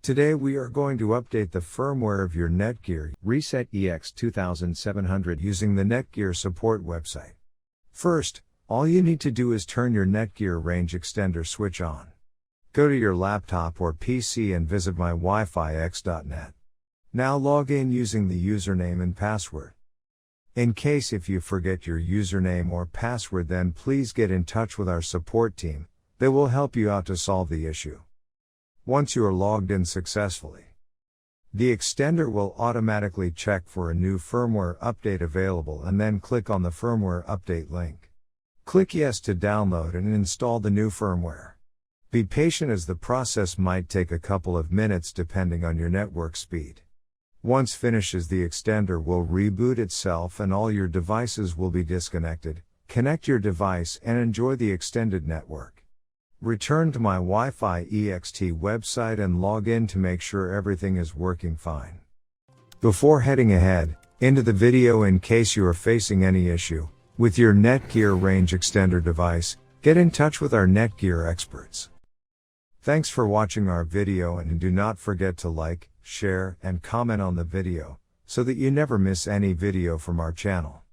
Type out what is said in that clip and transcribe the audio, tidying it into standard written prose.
Today we are going to update the firmware of your Netgear Reset EX2700 using the Netgear support website. First, all you need to do is turn your Netgear Range Extender switch on. Go to your laptop or PC and visit mywifiX.net. Now log in using the username and password. In case if you forget your username or password, then please get in touch with our support team. They will help you out to solve the issue. Once you are logged in successfully, the extender will automatically check for a new firmware update available and then click on the firmware update link. Click yes to download and install the new firmware. Be patient as the process might take a couple of minutes depending on your network speed. Once finishes, the extender will reboot itself and all your devices will be disconnected. Connect your device and enjoy the extended network. Return to my Wi-Fi EXT website and log in to make sure everything is working fine. Before heading ahead into the video, in case you are facing any issue with your Netgear Range Extender device, get in touch with our Netgear experts. Thanks for watching our video, and do not forget to like, share, and comment on the video so that you never miss any video from our channel.